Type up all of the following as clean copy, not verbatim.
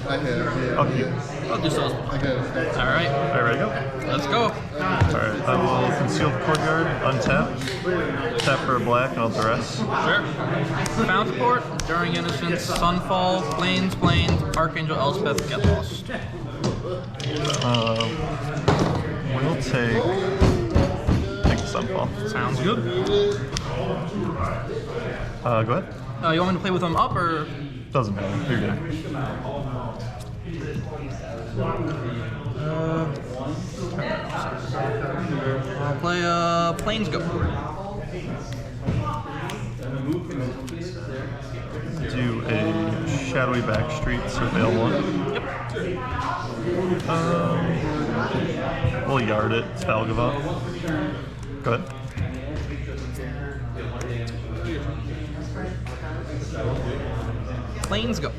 I have, yeah. Okay. I'll do so as well. I have. Alright, Alright, ready to go? let's go. Alright, I will conceal the courtyard, untap, tap for a black, and I'll duress. Sure. Fountain Port, During Innocence, Sunfall, Plains, Archangel Elspeth, Get Lost. We'll take the Sunfall. Sounds good. Go ahead. You want me to play with them up or? Doesn't matter. You're good. I'll play Plains Go. Do a Shadowy Backstreet Surveil 1. We'll yard it. Spalgavot. Go ahead. Plains Go.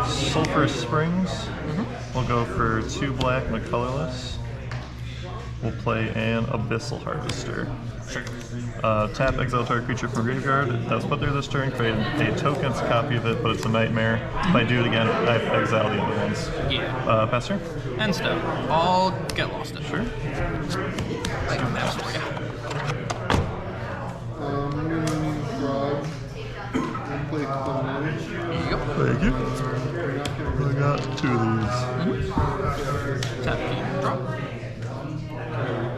Sulphur Springs. We'll go for 2 black and a colorless. We'll play an Abyssal Harvester. Tap, exile target creature from graveyard. That's put there this turn. Create a token. It's a copy of it, but it's a nightmare. If I do it again, I have to exile the other ones. Yeah. Pass turn? And step. I'll Get Lost it. Sure. I got maps for you. I'm going to draw and play Clone. Yep. Thank you. I got 2 of these. Tap key. Draw.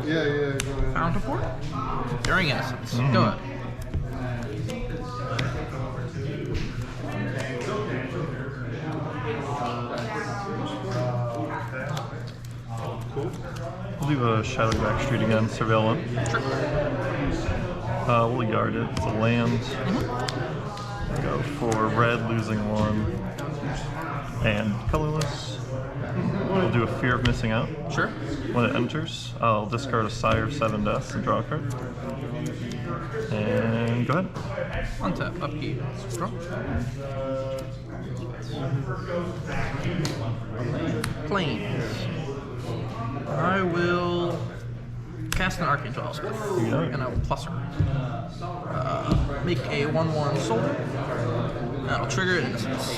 Yeah, go ahead. Fountain Port. During Innocence. Go ahead. We'll do a Shadowy Backstreet again. Surveil 1. Sure. We'll yard it. It's a land. Go for red, losing 1. And colorless. We'll do a Fear of Missing Out. Sure. When it enters, I'll discard a Sire of 7 Deaths and draw a card. And go ahead. Untap. Upkeep. Draw. Plains. I will cast an Archangel Elspeth. And I will plus her. Make a 1/1 soldier. And I'll trigger Innocence.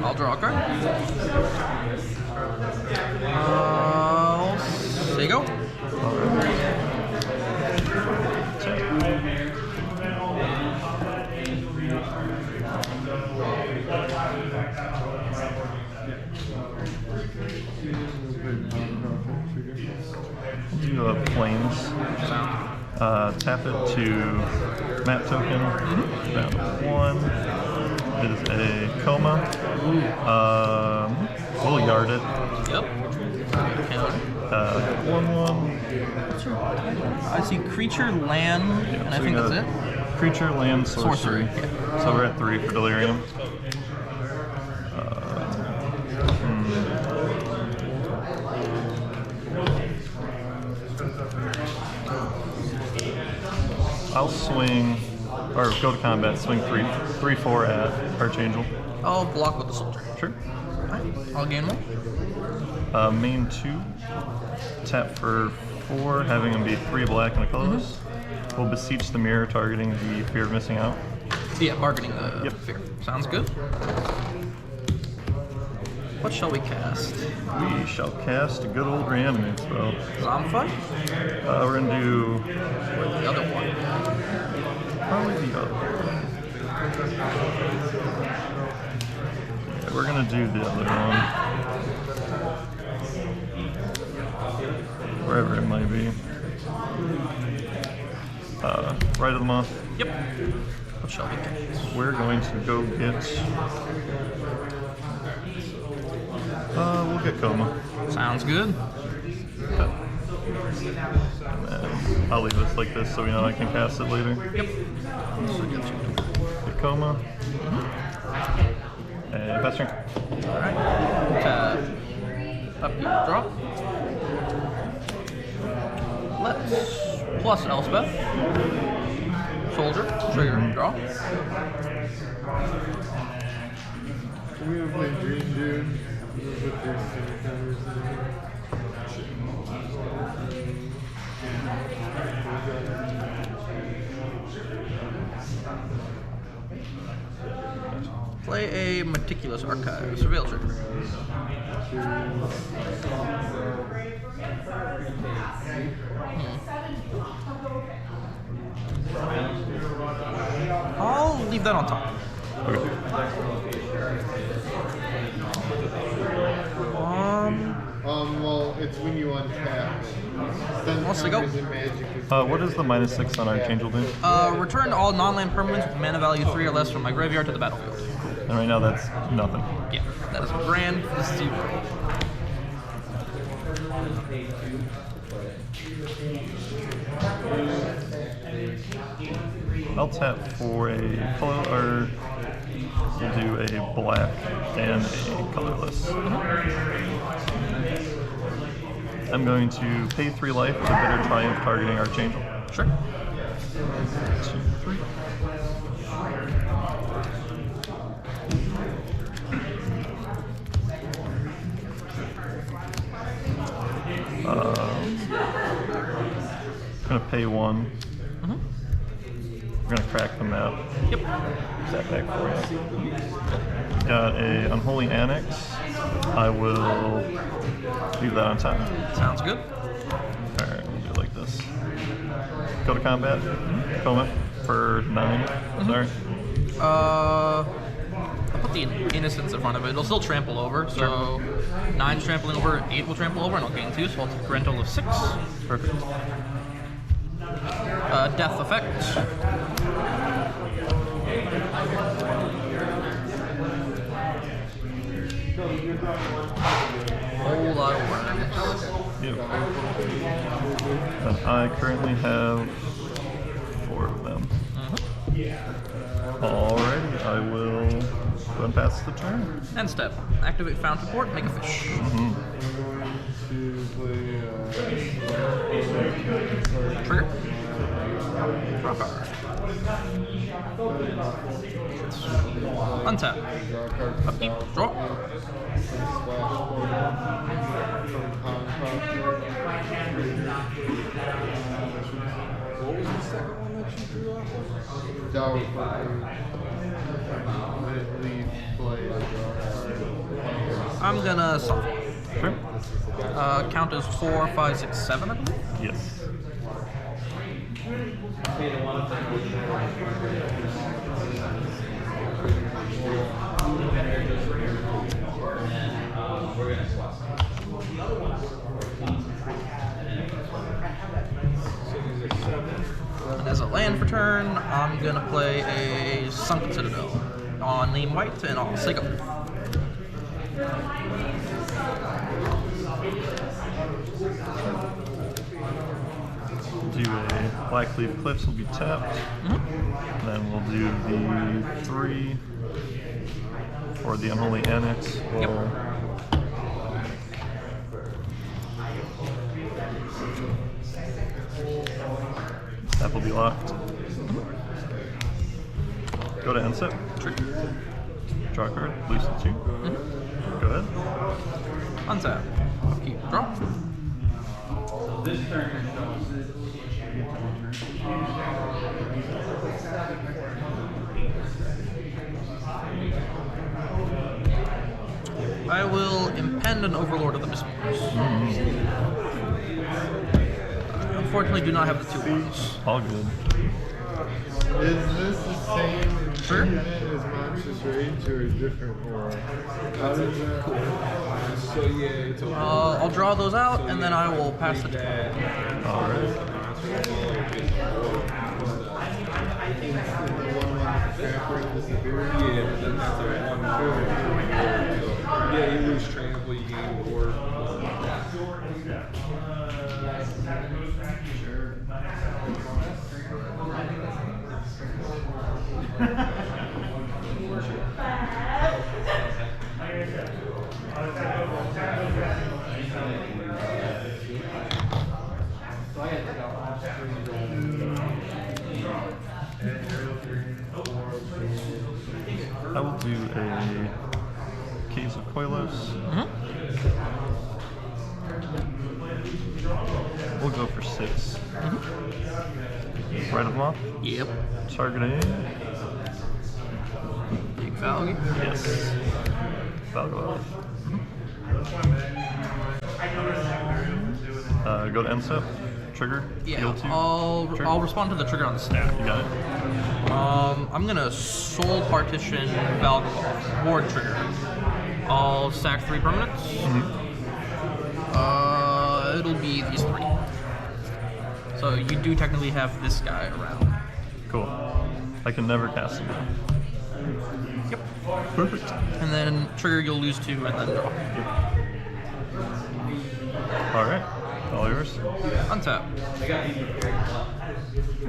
I'll draw a card. I'll say go. Do Plains. Tap it to map token. Round 1. It is a coma. We'll yard it. Yep. 1/1. I see creature, land, and I so think we that's got it. Creature, land, sorcery. Yeah. So we're at 3 for Delirium. I'll swing, or go to combat, swing 3/4 at Archangel. I'll block with the soldier. Sure. Alright, I'll gain 1. Main 2, tap for 4, having them be 3 black and a colorless. We'll Beseech the Mirror, targeting the Fear of Missing Out. Yeah, bargaining the fear. Sounds good. What shall we cast? We shall cast a good old Reanimate spell. Zombify? We're gonna do Or the other one? probably the other. Yeah, we're gonna do the other one. Wherever it might be. Right of the month. Yep. What shall we cast? We're going to go get. We'll get Coma. Sounds good. And I'll leave this like this so we know I can cast it later. Yep. Get Coma. And pass turn. Alright. Upkeep, draw. Let's plus Elspeth. Soldier, trigger, draw. We're gonna play Green Dude. Play a Meticulous Archive. Surveil trigger. I'll leave that on top. Okay. Well, it's when you untap it. Send Wants to go. counters in Magic is What is the -6 on Archangel do? Return all non-land permanents with mana value 3 or less from my graveyard to the battlefield. And right now that's nothing. Yeah, that is grand. This is I'll tap for a color, or we'll do a black and a colorless. I'm going to pay 3 life with a Bitter Triumph targeting Archangel. Sure. 2, 3. I'm gonna pay 1. We're gonna crack the map. Yep. That back for you. Got a Unholy Annex. I will leave that on top. Sounds good. Alright, we'll do it like this. Go to combat. Coma for 9. Sorry. I'll put the Innocence in front of it. It'll still trample over, so 9's trampling over, 8 will trample over, and I'll gain 2, so I'll take a rental of 6. Perfect. Death effect. Whole lot of worms. Yep. And I currently have 4 of them. Alrighty, I will go and pass the turn. End step. Activate Fountain Port, make a fish. Trigger. Draw card. Untap. Upkeep. Draw. What was the second one that you drew off? Dower leave play draw. I'm gonna solve. Sure. Count as 4, 5, 6, 7, I believe. Yes. And as a land for turn, I'm gonna play a Sunken Citadel on name white, and I'll say go. Do a Black Leaf Cliffs will be tapped. Then we'll do the 3 for the Unholy Annex. We'll That will be locked. Go to end step. Sure. Draw a card. Loosen 2. Go ahead. Untap. Upkeep. Draw. I will impend an Overlord of the Mistwars. I unfortunately do not have the 2 ones. All good. Is this the same Sure. unit as Monstrous Rage or different? Or how does that? So yeah, it's a I'll draw those out, and then I will pass the turn. Alright. Yeah, you lose trample, you gain board. I will do a Caves of Koilos. We'll go for 6. Right of Moth. Yep. Targeting. Big Valgy. Yes. Valgolov. Go to end step. Trigger. Yeah. Heal 2. I'll respond to the trigger on the stack. You got it. I'm gonna Soul Partition Valgolov. Ward trigger. I'll stack 3 permanents. It'll be these 3. So you do technically have this guy around. Cool. I can never cast him. Yep. Perfect. And then trigger, you'll lose 2 and then draw. Alright. All yours. Untap.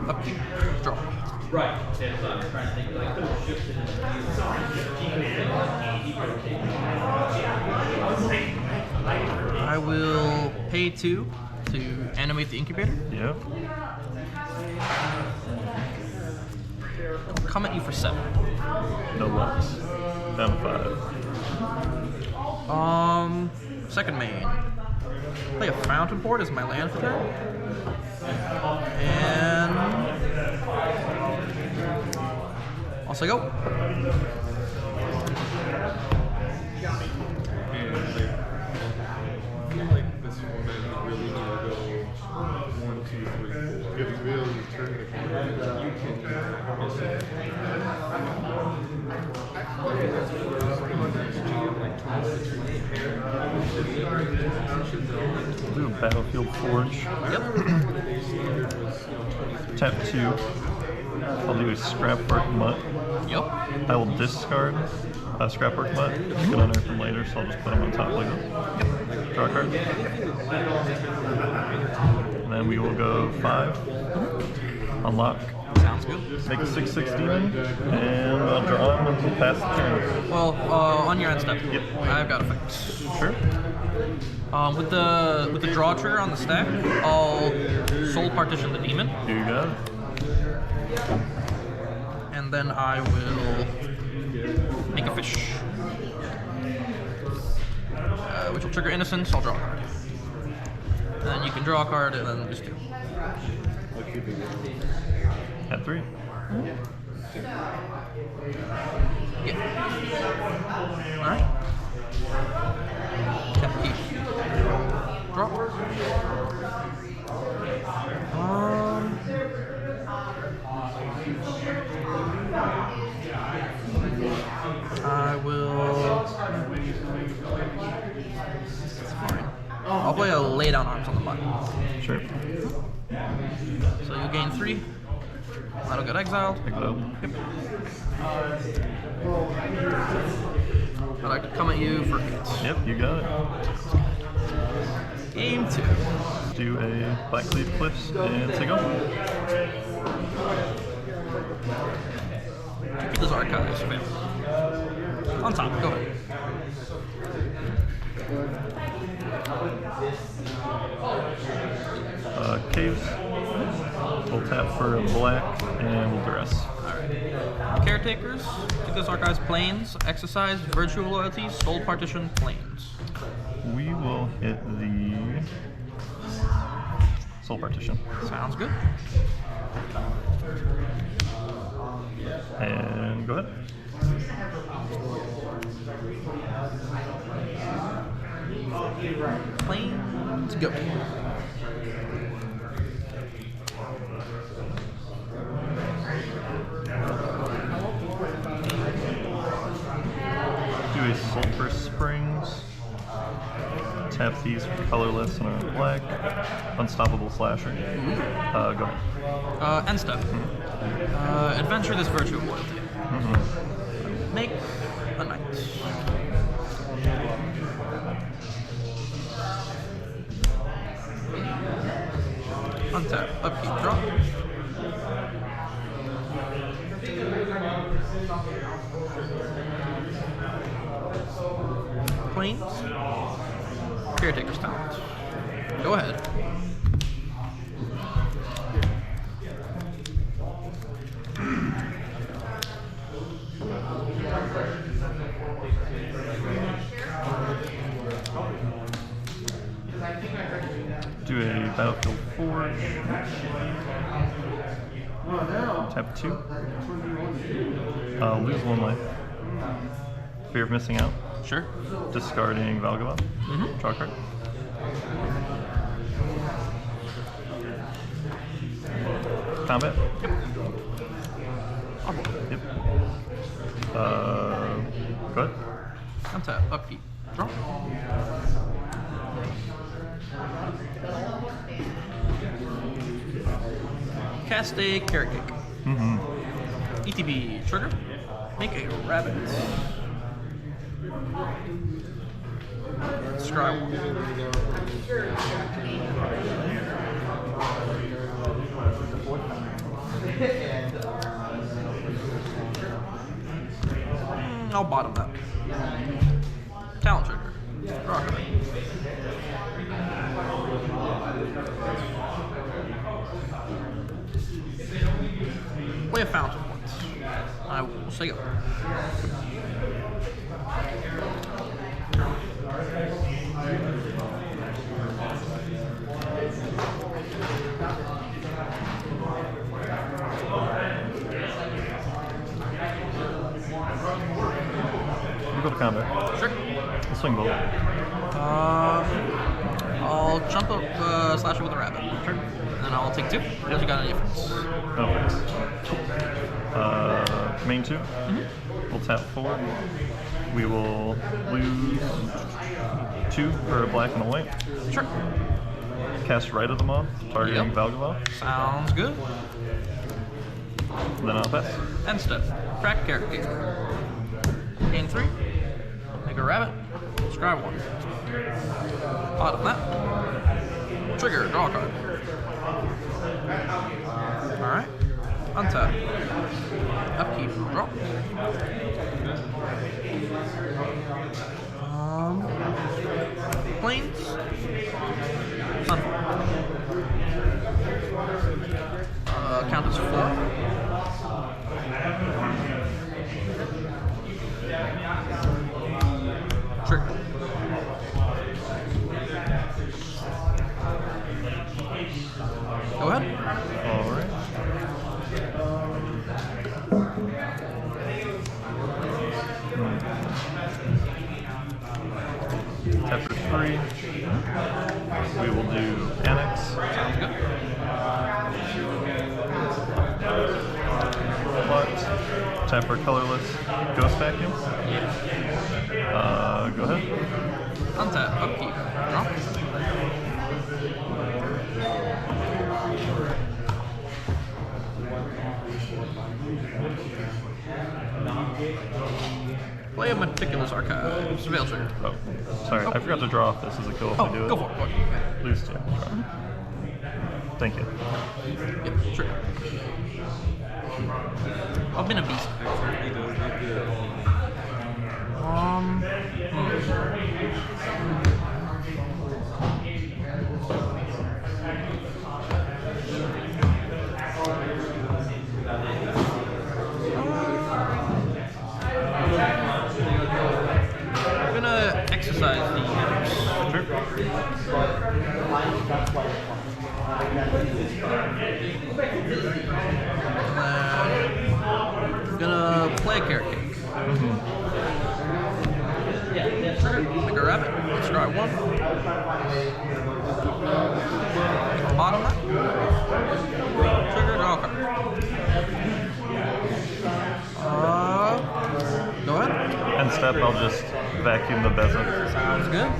Upkeep. Draw. Right. I'm trying to think like shifted I will pay 2 to animate the incubator. Yep. Come at you for 7. No locks. Down to 5. Second main. Play a Fountain Port as my land for turn. And also go. And I feel like this format you really need to go 1, 2, 3, 4. If you really turn the corner, you can miss it. I feel like that's what like 26 We'll do a Battlefield Forge. Yep. Tap 2. I'll do a Scrapwork Mutt. Yep. I will discard a Scrapwork Mutt. Get on there from later, so I'll just put them on top like this. Draw a card. And then we will go 5. Unlock. Sounds good. Make a 6/6 demon, and I'll draw him until pass the turn. Well, on your end step. Yep. I've got effects. Sure. With the draw trigger on the stack, I'll Soul Partition the demon, Here you go. and then I will make a fish, which will trigger Innocence. I'll draw a card. And then you can draw a card and then just 2. At 3. Yeah. Alright. Tap key. Draw. I will. It's fine. I'll play a lay down arms on the button. Sure. So you gain 3. That'll get exiled. Exile. Yep. I'd like to come at you for 8. Yep, you got it. Game 2. Do a Black Cleave Cliffs and say go. Keep those archives fail. On top, go ahead. Caves. We'll tap for a black and we'll duress. Alright. Caretakers, keep those archives planes, exercise, virtual loyalties, soul partition, planes. We will hit the Soul Partition. Sounds good. And go ahead. Planes, go. Do a Sulphur Springs. Tap these for colorless and a black. Unstoppable Slasher. Go ahead. End step. Adventure this virtual loyalty. Make a knight. Untap, upkeep, draw. Planes. Caretaker's talent. Go ahead. Do a battlefield 4. Tap 2. Lose 1 life. Fear of missing out. Sure. Discarding Valgava. Draw a card. Combat. Yep. Go ahead. Untap, upkeep, draw. Cast a carrot cake. ETB trigger. Make a rabbit. Scry 1. I'll bottom that. Talent trigger. Draw a card. Play a fountain once. I will say go. You go to combat. Sure. I'll swing both. I'll jump up, slash it with a rabbit. Sure. And then I'll take 2. Unless you got any difference. Okay. Main 2. We'll tap 4. We will lose 2 for a black and a white. Sure. Cast Right of the Maw, targeting Yep. Valgava. Sounds good. Then I'll pass. End step. Crack carrot cake. Gain 3. Make a rabbit. Scribe 1. Bottom that. Trigger. Draw a card. Alright. Untap. Upkeep. Draw. Planes. Sunfall. Count as 4. Trigger. Go ahead. Alright. Tap for 3. We will do Annex. Sounds good. Plot. Tap for colorless. Ghost Vacuum. Go ahead. Untap. Upkeep. Draw. Play a Meticulous Archive. Surveil trigger. Oh, sorry. I forgot to draw off this as a kill if I do it. Go for it. Lose 2. Draw. Thank you. Yep, trigger. I've been a beast. I'm gonna exercise the I'm gonna play a carrot cake. Make a rabbit. Scry 1. Bottom that. Trigger, draw a card. Go ahead. End step, I'll just vacuum the bezel. Sounds good.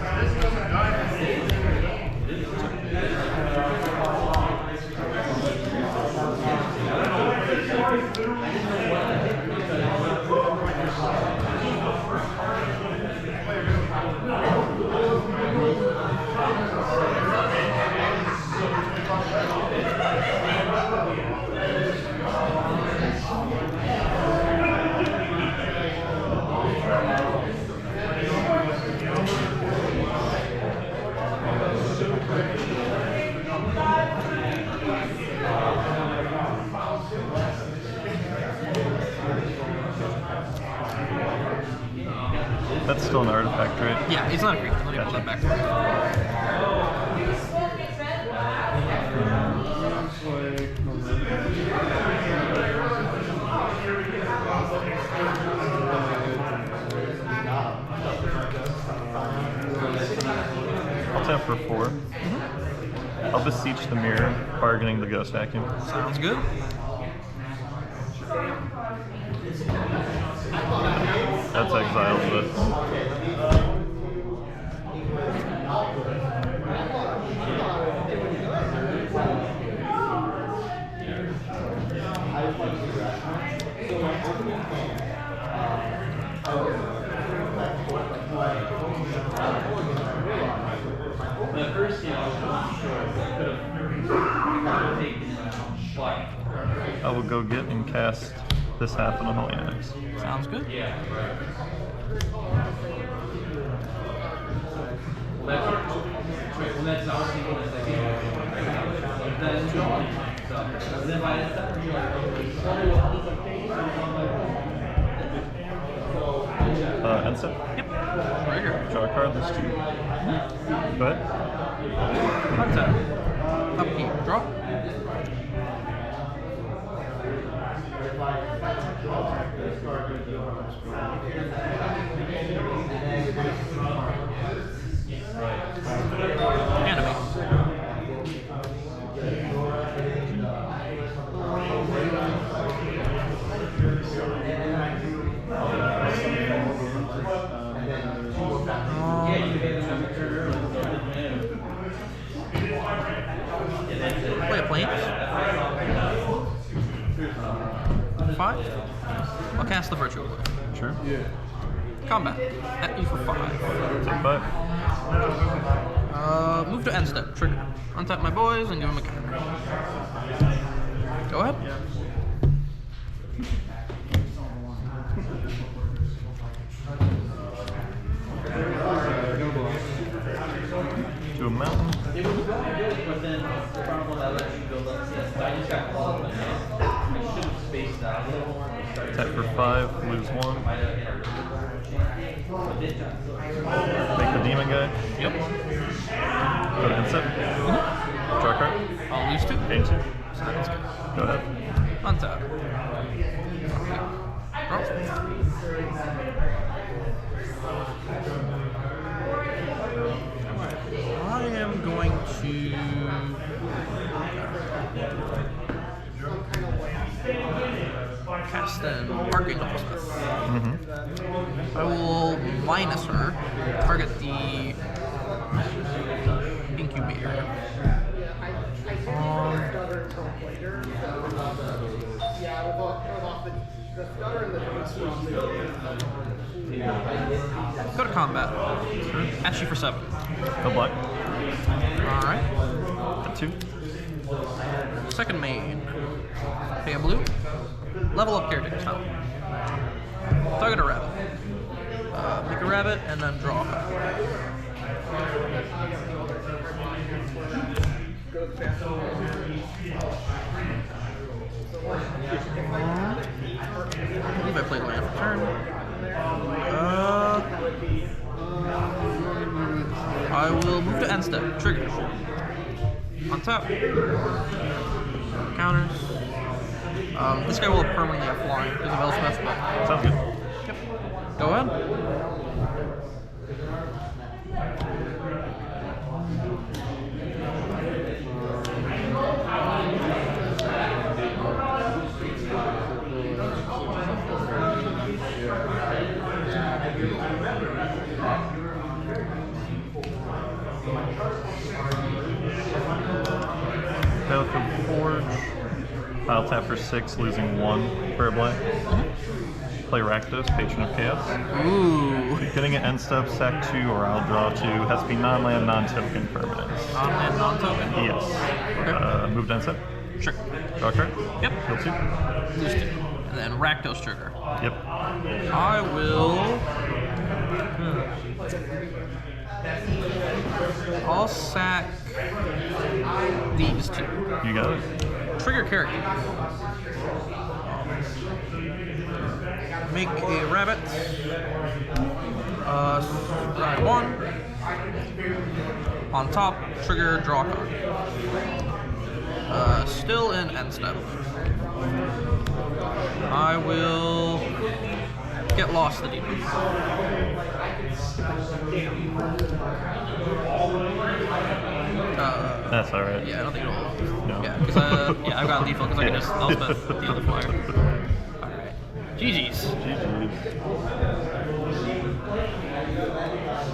That's still an artifact, right? Yeah, it's not a creature. Let me pull that back. tap for 4. I'll beseech the mirror, bargaining the ghost vacuum. Sounds good. That's exiled, but At first, you know, I could have taken but I will go get and cast this half on Unholy Annex. Sounds good. yeah. Well, that's I was thinking the second. Then by the time you're like, End step. Yep. Trigger. Draw a card, list 2. Go ahead. Untap. Upkeep. Draw. Animate. Play a plane. 5. I'll cast the virtual blade. Sure. Combat. At you for 5. Take 5. Move to end step. Trigger. Untap my boys and give them a counter. Go ahead. To a mountain. it was really good, but then the problem that let you build up. I just got called. I should have spaced out a little more. Tap for 5, lose 1. Make the demon guy. Yep. Go to end step. Draw a card. I'll lose 2. Gain 2. Sounds good. Go ahead. Untap. Draw. I am going to cast an Archangel Smith. I will minus her, target the incubator. Go to combat. Ask you for 7. No black. Alright. At 2. Second main. Pay a blue. Level up caretaker talent. Target a rabbit. Make a rabbit and then draw a card. I believe I played land for turn. I will move to end step. Trigger. On top. Counters. This guy will permanently have flying because of Elspeth, but Sounds good. yep. Go ahead. Pelican Forge. I'll tap for 6, losing 1 for a black. Play Rakdos, Patron of Chaos. Ooh. Getting an end step, sack 2, or I'll draw 2. Has to be non-land, non-token permanents. Non-land, non-token? Yes. Okay. Move to end step. Sure. Draw a card. Yep. Kill 2. Lose 2. And then Rakdos trigger. Yep. I will. I'll sack these 2. You got it. Trigger character. Make a rabbit. Ride 1. On top, trigger draw card. Still in end step. I will get lost the demon. That's all right. Yeah, I don't think it'll. No. Yeah, because I've got lethal because I can just Elspeth the other flyer. Alright. GG's. GG's.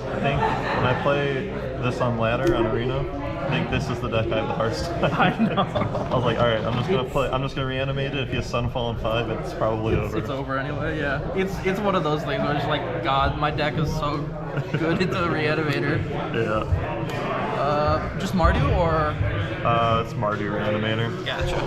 I think when I play this on ladder on Arena, I think this is the deck I have the hardest time. I know. I was like, all right, I'm just gonna reanimate it. If he has Sunfall in 5, it's probably over. It's over anyway. Yeah. It's one of those things where it's like, God, my deck is so good into the Reanimator. Yeah. Just Mardu or? It's Mardu Reanimator. Gotcha.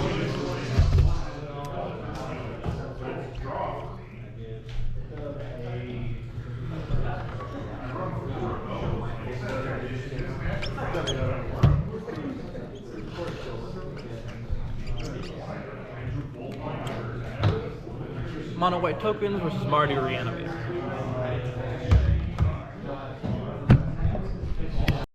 Mono white tokens versus Mardu Reanimator.